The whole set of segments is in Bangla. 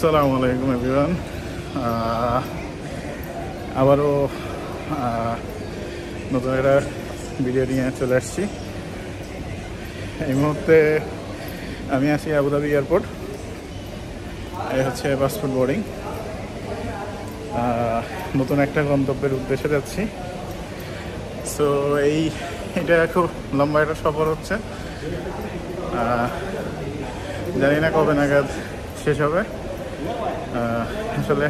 আসসালামু আলাইকুম এভরিওয়ান। আবারও নতুন একটা ভিডিও নিয়ে চলে আসছি। এই মুহূর্তে আমি আছি আবুধাবি এয়ারপোর্ট। এই হচ্ছে পাসপোর্ট বোর্ডিং। নতুন একটা গন্তব্যের উদ্দেশ্যে যাচ্ছি। সো এটা খুব লম্বা একটা সফর হচ্ছে। জানি না কবে নাগাদ শেষ হবে। আসলে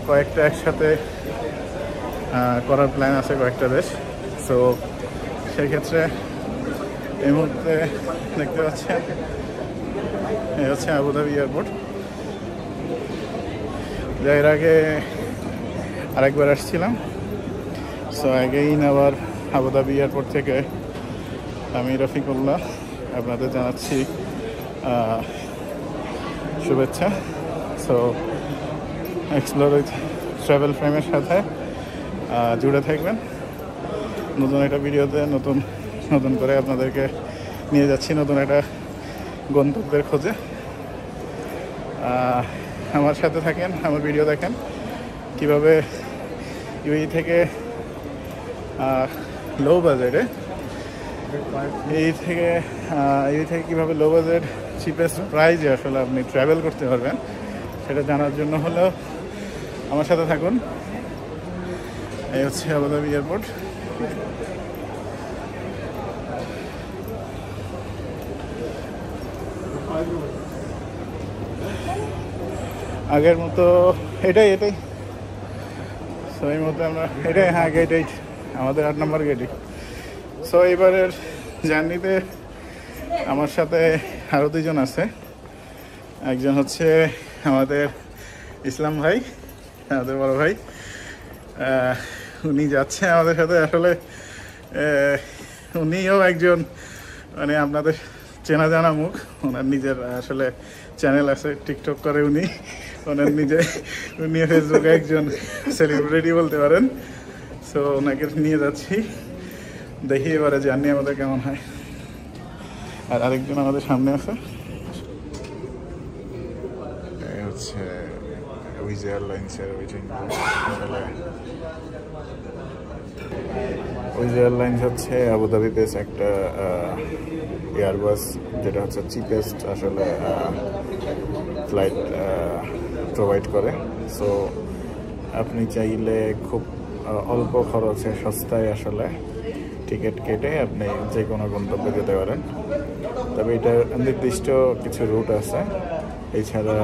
কয়েকটা একসাথে করার প্ল্যান আছে, কয়েকটা দেশ। সো সেই ক্ষেত্রে এই মুহূর্তে দেখতে পাচ্ছেন এই হচ্ছে আবুধাবি এয়ারপোর্ট। যা এর আগে আরেকবার আসছিলাম। সো আগেইন আবার আবুধাবি এয়ারপোর্ট থেকে আমি রফিকুল্লাহ আপনাদের জানাচ্ছি শুভেচ্ছা। সো এক্সপ্লোর উইথ ট্রাভেল ফ্রেমের সাথে জুড়ে থাকবেন। নতুন একটা ভিডিওতে নতুন করে আপনাদেরকে নিয়ে যাচ্ছি নতুন একটা গন্তব্যের খোঁজে। আমার সাথে থাকেন, আমার ভিডিও দেখেন কীভাবে ইউএই থেকে লো বাজেটে এই থেকে কীভাবে লো বাজেট চিপেস্ট প্রাইজে আসলে আপনি ট্রাভেল করতে পারবেন সেটা জানার জন্য হলেও আমার সাথে থাকুন। এই হচ্ছে আবুধাবি এয়ারপোর্ট। আগের মতো এটাই সো এই মতো আমরা গেট আমাদের 8 নম্বর গেটই। সো এবারের জার্নিতে আমার সাথে আরও দুজন আছে। একজন হচ্ছে আমাদের ইসলাম ভাই, আমাদের বড় ভাই। উনি যাচ্ছে আমাদের সাথে। আসলে উনিও একজন মানে আপনাদের চেনা জানা মুখ। ওনার নিজের আসলে চ্যানেল আছে, টিকটক করে উনি। উনি ফেসবুকে একজন সেলিব্রিটি বলতে পারেন। সো ওনাকে নিয়ে যাচ্ছি, দেখি এবারে জার্নি আমাদের কেমন হয়। আর আরেকজন আমাদের সামনে আছে, হচ্ছে উইজ এয়ারলাইন্সের উইজ এয়ারলাইন্স হচ্ছে আবুধাবি বেস একটা এয়ারবাস, যেটা হচ্ছে চিপেস্ট আসলে ফ্লাইট প্রোভাইড করে। সো আপনি চাইলে খুব অল্প খরচে সস্তায় আসলে টিকিট কেটে আপনি যে কোনো গন্তব্যে যেতে পারেন। তবে এটার নির্দিষ্ট কিছু রুট আছে, এছাড়া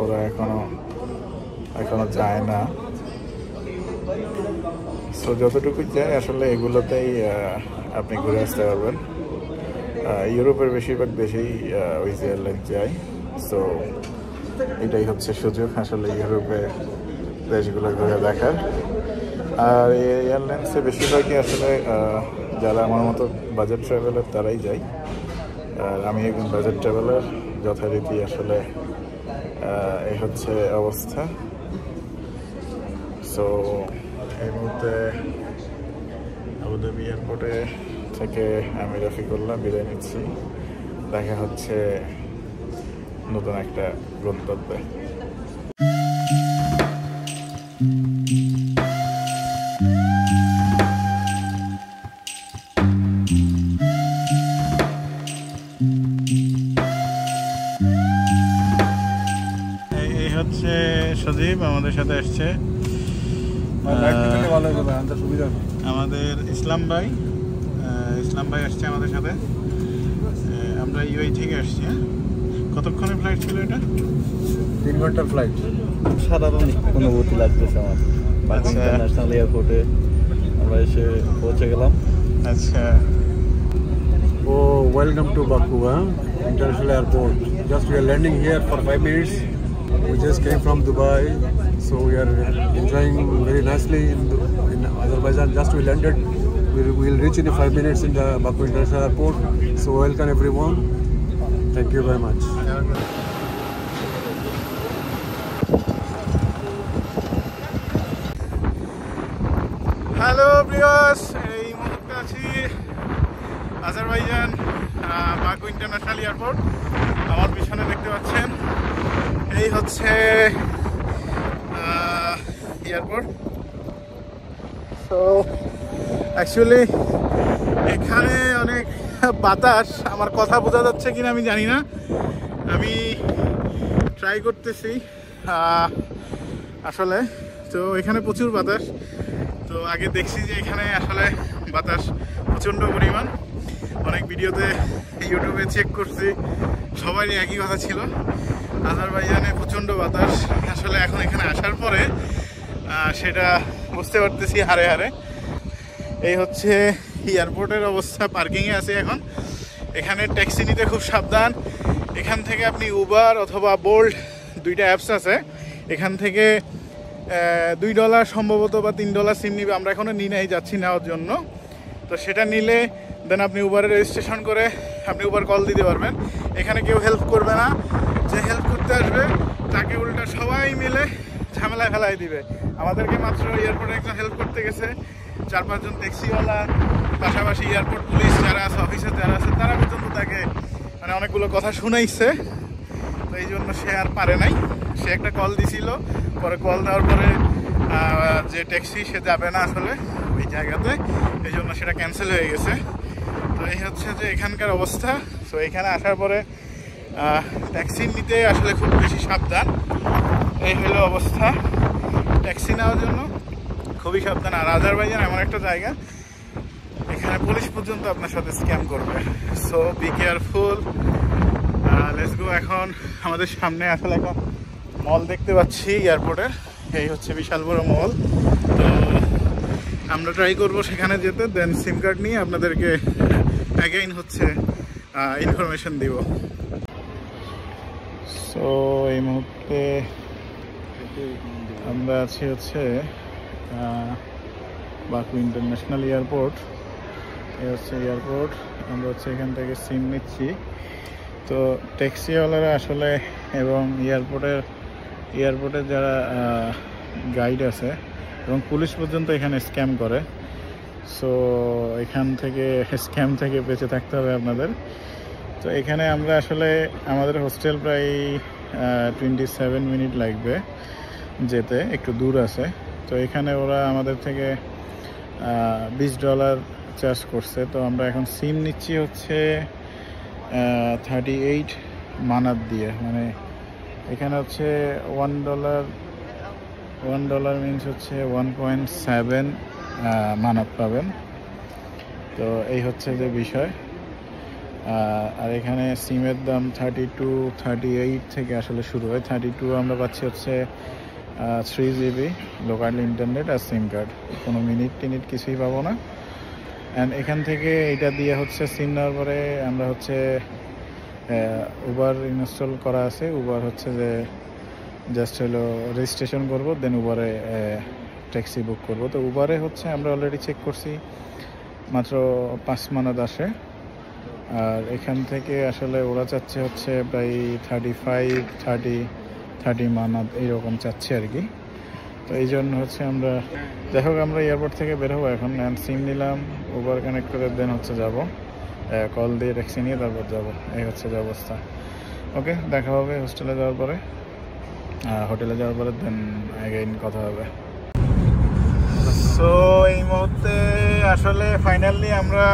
ওরা এখনো যায় না। সো যতটুকু যায় আসলে এগুলোতেই আপনি ঘুরে আসতে পারবেন। ইউরোপের বেশিরভাগ দেশেই উইজ এয়ারলাইন্স যায়। সো এটাই হচ্ছে সুযোগ আসলে ইউরোপের দেশগুলো ঘুরে দেখার। আর এই এয়ারলাইন্সে বেশিরভাগই আসলে যারা আমার মতো বাজেট ট্রাভেলার তারাই যায়। আর আমি একজন বাজেট ট্রাভেলার, যথারীতি আসলে এই হচ্ছে অবস্থা। সো এই মুহূর্তে আবুধাবি এয়ারপোর্টে থেকে আমি রফিকুল্লাহ বিদায় নিচ্ছি। দেখা হচ্ছে নতুন একটা গন্তব্যে। এই হচ্ছে সজীব আমাদের সাথে আসছে। আমাদের ইসলাম ভাই আসছে আমাদের সাথে। আমরা ইউএই থেকে আসছি। কতক্ষণের ফ্লাইট ছিল এটা? 3 ঘন্টার ফ্লাইট। সাধারণ অনুভূতি লাগতেছে আমার। বাকু ইন্টারন্যাশনাল এয়ারপোর্টে আমরা এসে পৌঁছে গেলাম। আচ্ছা। Welcome to Baku International Airport. Just we are landing here for 5 minutes. We just came from Dubai, so we are enjoying very nicely in Azerbaijan. Just we landed. We'll reach in 5 minutes in the Baku International Airport. So welcome everyone. Thank you very much. Hello Prius, এই মুহূর্তে আছি আজারবাইজান বাকু ইন্টারন্যাশনাল এয়ারপোর্ট। আমার পিছনে দেখতে পাচ্ছেন এই হচ্ছে এয়ারপোর্ট। তো অ্যাকচুয়ালি এখানে অনেক বাতাস, আমার কথা বোঝা যাচ্ছে কিনা আমি জানি না, আমি ট্রাই করতেছি আসলে। তো এখানে প্রচুর বাতাস। তো আগে দেখছি যে এখানে আসলে বাতাস প্রচণ্ড পরিমাণ, অনেক ভিডিওতে ইউটিউবে চেক করছি, সবারই একই কথা ছিল, আজারবাইজানে প্রচণ্ড বাতাস। আসলে এখন এখানে আসার পরে সেটা বুঝতে পারতেছি হারে হারে। এই হচ্ছে এয়ারপোর্টের অবস্থা, পার্কিংয়ে আছে এখন। এখানে ট্যাক্সি নিতে খুব সাবধান। এখান থেকে আপনি উবার অথবা বোল্ট দুইটা অ্যাপস আছে, এখান থেকে $2 সম্ভবত বা $3 সিম নিবে। আমরা এখনও যাচ্ছি নেওয়ার জন্য। তো সেটা নিলে দেন আপনি উবারে রেজিস্ট্রেশন করে আপনি উবার কল দিতে পারবেন। এখানে কেউ হেল্প করবে না, যে হেল্প করতে আসবে তাকে উল্টা সবাই মিলে ঝামেলায় ফেলাই দিবে। আমাদেরকে মাত্র এয়ারপোর্টে একজন হেল্প করতে গেছে, 4-5 জন ট্যাক্সিওয়ালা, পাশাপাশি এয়ারপোর্ট পুলিশ যারা আছে, অফিসার যারা আছে, তারা পর্যন্ত তাকে মানে অনেকগুলো কথা শুনাইছে। তো এই জন্য সে আর পারে নাই। সে একটা কল দিছিল, পরে কল দেওয়ার পরে যে ট্যাক্সি সে যাবে না আসলে ওই জায়গাতে, এই জন্য সেটা ক্যান্সেল হয়ে গেছে। তো এই হচ্ছে যে এখানকার অবস্থা। তো এখানে আসার পরে ট্যাক্সি নিতে আসলে খুব বেশি সাবধান। এই হলো অবস্থা, ট্যাক্সি নেওয়ার জন্য খুবই সাবধান। আর আজারবাইজান এমন একটা জায়গা, এখানে পুলিশ পর্যন্ত আপনার সাথে স্ক্যাম করবে। So be careful. Let's go. এখন আমাদের সামনে আসলে এখন মল দেখতে পাচ্ছি এয়ারপোর্টের, এই হচ্ছে বিশাল বড় মল। তো আমরা ট্রাই করবো সেখানে যেতে, দেন সিম কার্ড নিয়ে আপনাদেরকে অ্যাগেইন হচ্ছে ইনফরমেশন দিব। সো এই মুহূর্তে আমরা আছি হচ্ছে বাকু ইন্টারন্যাশনাল এয়ারপোর্ট। এই হচ্ছে এয়ারপোর্ট। আমরা হচ্ছে এখান থেকে সিম নিচ্ছি। তো ট্যাক্সিওয়ালারা আসলে এবং এয়ারপোর্টের যারা গাইড আছে এবং পুলিশ পর্যন্ত এখানে স্ক্যাম করে। সো এখান থেকে স্ক্যাম থেকে বেঁচে থাকতে হবে আপনাদের। তো এখানে আমরা আসলে আমাদের হোস্টেল প্রায় 27 মিনিট লাগবে যেতে, একটু দূর আছে। তো এখানে ওরা আমাদের থেকে $20 চার্জ করছে। তো আমরা এখন সিম নিচ্ছি হচ্ছে 38 মানাত দিয়ে, মানে এখানে হচ্ছে $1 মিনস হচ্ছে 1.7 মানাত পাবেন। তো এই হচ্ছে যে বিষয়। আর এখানে সিমের দাম 38 থেকে আসলে শুরু হয়। 32 আমরা পাচ্ছি হচ্ছে 3 GB লোকাল ইন্টারনেট আর সিম কার্ড, কোনো মিনিট কিছুই পাবো না। অ্যান্ড এখান থেকে এটা দিয়ে হচ্ছে সিম নেওয়ার পরে আমরা হচ্ছে উবার ইনস্টল করা আছে। উবার হচ্ছে যে জাস্ট হলো রেজিস্ট্রেশন করবো, দেন উবারে ট্যাক্সি বুক করব। তো উবারে হচ্ছে আমরা অলরেডি চেক করছি, মাত্র 5 মানাত আসে। আর এখান থেকে আসলে ওরা চাচ্ছে হচ্ছে প্রায় 30 মানাত এইরকম চাচ্ছে আর কি। তো এই জন্য হচ্ছে আমরা দেখো আমরা এয়ারপোর্ট থেকে বের হবো এখন। সিম নিলাম, উবার কানেক্ট করে দেন হচ্ছে যাব, কল দিয়ে ট্যাক্সি নিয়ে তারপর যাব। এই হচ্ছে যে অবস্থা। ওকে, দেখা হবে হোস্টেলে যাওয়ার পরে, হোটেলে যাওয়ার পরে দেন অ্যাগেইন কথা হবে। সো এই মুহূর্তে আসলে ফাইনালি আমরা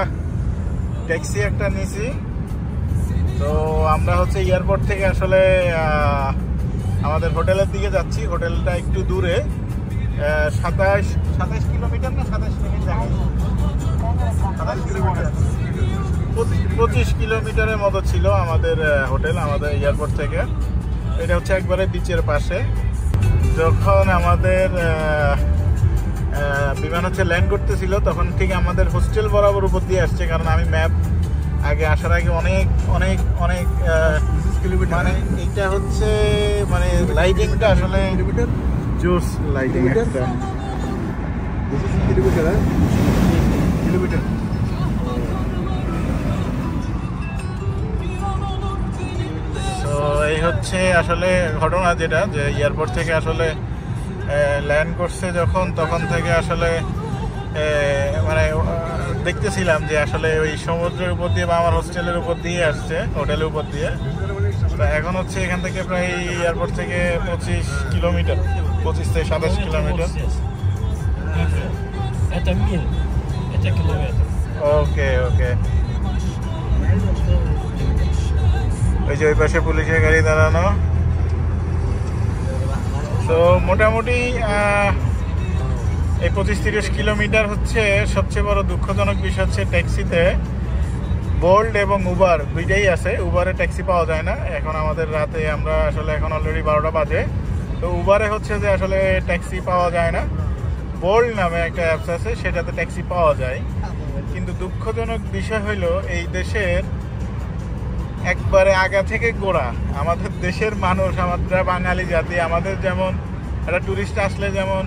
ট্যাক্সি একটা নিয়েছি। তো আমরা হচ্ছে এয়ারপোর্ট থেকে আসলে আমাদের হোটেলের দিকে যাচ্ছি। হোটেলটা একটু দূরে, 27 কিলোমিটার না 27 মিনিট, 25 কিলোমিটারের মতো ছিল আমাদের হোটেল আমাদের এয়ারপোর্ট থেকে। এটা হচ্ছে একবারে বিচের পাশে। যখন আমাদের বিমান হচ্ছে ল্যান্ড করতেছিল তখন ঠিক আমাদের হোস্টেল বরাবর উপর দিয়ে আসছে, কারণ আমি ম্যাপ আগে আসার আগে অনেক অনেক অনেক কিলোমিটার, মানে এইটা হচ্ছে মানে লাইটিংটা আসলে জোস লাইটিং একটা কিলোমিটার। তো এই হচ্ছে আসলে ঘটনা, যেটা যে এয়ারপোর্ট থেকে আসলে ল্যান্ড করছে যখন, তখন থেকে আসলে মানে দেখতেছিলাম যে আসলে ওই সমুদ্রের উপর দিয়ে বা আমার হোস্টেলের উপর দিয়ে আসছে, হোটেলের উপর দিয়ে। এখন হচ্ছে এখান থেকে প্রায় এয়ারপোর্ট থেকে 25 কিলোমিটার, 25 থেকে 27 কিলোমিটার। ওকে ওকে, ওই যে ওই পাশে পুলিশের গাড়ি দাঁড়ানো। তো মোটামুটি এই 25-30 কিলোমিটার হচ্ছে। সবচেয়ে বড় দুঃখজনক বিষয় হচ্ছে ট্যাক্সিতে বোল্ট এবং উবার দুইটাই আছে, উবারে ট্যাক্সি পাওয়া যায় না। এখন আমাদের রাতে, আমরা আসলে এখন অলরেডি 12টা বাজে, তো উবারে হচ্ছে যে আসলে ট্যাক্সি পাওয়া যায় না। বোল্ট নামে একটা অ্যাপস আছে, সেটাতে ট্যাক্সি পাওয়া যায়। কিন্তু দুঃখজনক বিষয় হইলো এই দেশের একবারে আগা থেকে গোড়া আমাদের দেশের মানুষ, আমরা বাঙালি জাতি, আমাদের যেমন একটা ট্যুরিস্ট আসলে যেমন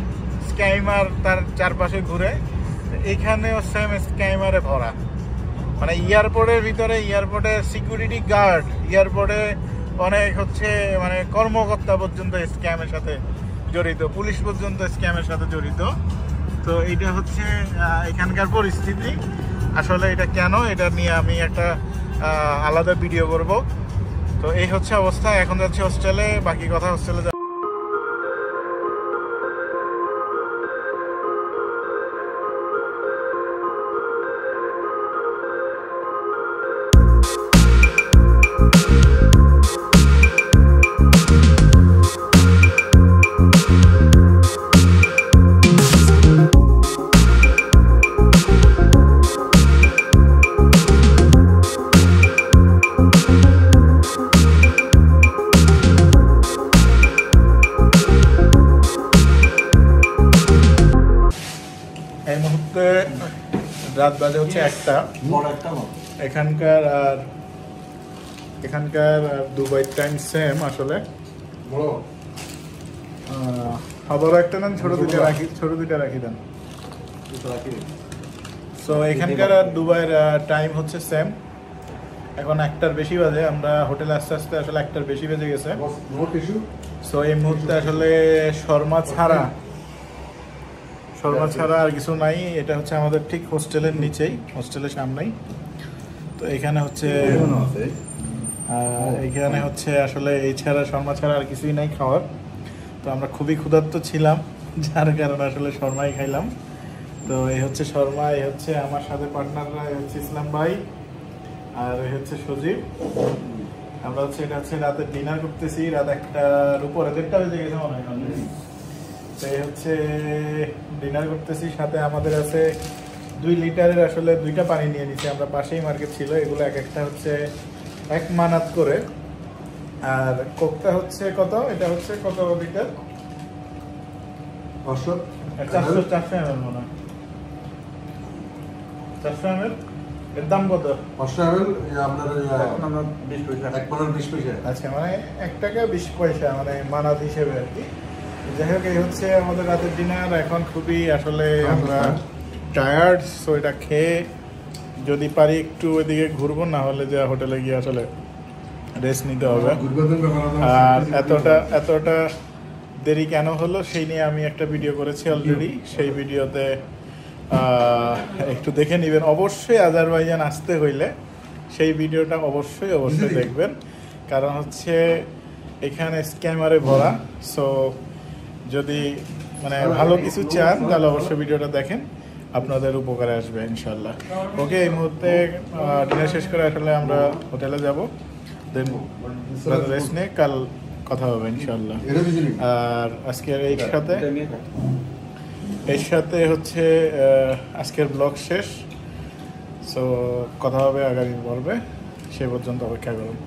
স্ক্যামার তার চারপাশে ঘুরে, এখানেও সেম স্ক্যামারে ভরা। মানে এয়ারপোর্টের ভিতরে, এয়ারপোর্টের সিকিউরিটি গার্ড, এয়ারপোর্টে অনেক হচ্ছে মানে কর্মকর্তা পর্যন্ত স্ক্যামের সাথে জড়িত, পুলিশ পর্যন্ত স্ক্যামের সাথে জড়িত। তো এইটা হচ্ছে এখানকার পরিস্থিতি। আসলে এটা কেন, এটা নিয়ে আমি একটা আলাদা ভিডিও করব। তো এই হচ্ছে অবস্থা। এখন যাচ্ছি হোস্টেলে, বাকি কথা হোস্টেলে। এই মুহূর্তে রাত বাজে হচ্ছে 1টা। এখানকার দুবাই টাইম সেম আসলে। বড় একটা দেন, ছোট দুইটা রাখি দেন। সো এখানকার আর দুবাইয়ের টাইম হচ্ছে সেম। এখন 1টার বেশি বাজে, আমরা হোটেলে আস্তে আস্তে আসলে 1টার বেশি বেজে গেছে। সো এই মুহূর্তে আসলে শর্মা ছাড়া আর কিছু নাই। এটা হচ্ছে আমাদের ঠিক হোস্টেলের নিচেই, হোস্টেলের সামনেই। তো এখানে হচ্ছে আসলে এই ছাড়া, শর্মা ছাড়া আর কিছুই নাই খাওয়ার। তো আমরা খুবই ক্ষুধার্ত ছিলাম, যার কারণে আসলে শর্মাই খাইলাম। তো এই হচ্ছে শর্মা, এই হচ্ছে আমার সাথে পার্টনাররা, এই হচ্ছে ইসলাম ভাই, আর এই হচ্ছে সজীব। আমরা হচ্ছে এটা হচ্ছে রাতে ডিনার করতেছি, রাত 1টার উপরে, 1:30 বেজে গেছে মনে হয়। তো এই হচ্ছে ডিনার করতেছি। সাথে আমাদের আছে 2 লিটারের আসলে 2টা পানি নিয়ে নিচ্ছি আমরা, পাশেই মার্কেট ছিল। এগুলো একটা হচ্ছে 1 মানাত করে, আর কোকটা হচ্ছে কত, এটা হচ্ছে কত লিটার, 400 ml মনে হয়, 400 ml। এর দাম কত? 500 ml আপনার 20 পয়সা, 1 মানাত 20 পয়সা। আচ্ছা, মানে 1 টাকা 20 পয়সা, মানে মানাত হিসেবে আর কি। যাই হোক, এই হচ্ছে আমাদের রাতের ডিনার। এখন খুবই আসলে আমরা টায়ার্ড, সো এটা খেয়ে যদি পারি একটু ওইদিকে ঘুরবো, না হলে যে হোটেলে গিয়ে আসলে রেস্ট নিতে হবে। আর এতটা দেরি কেন হলো সেই নিয়ে আমি একটা ভিডিও করেছি অলরেডি, সেই ভিডিওতে একটু দেখে নেবেন। অবশ্যই আজারবাইজান আসতে হইলে সেই ভিডিওটা অবশ্যই দেখবেন, কারণ হচ্ছে এখানে স্ক্যামারে ভরা। সো যদি মানে ভালো কিছু চান তাহলে অবশ্যই ভিডিওটা দেখেন, আপনাদের উপকারে আসবে ইনশাল্লাহ। ওকে, এই মুহূর্তে ডিনার শেষ করে আসলে আমরা হোটেলে যাব, দেন রেস্ট নিয়ে কাল কথা হবে ইনশাল্লাহ। আর আজকের এর সাথে হচ্ছে আজকের ব্লগ শেষ। সো কথা হবে আগামী পর্বে, সে পর্যন্ত অপেক্ষা করুন।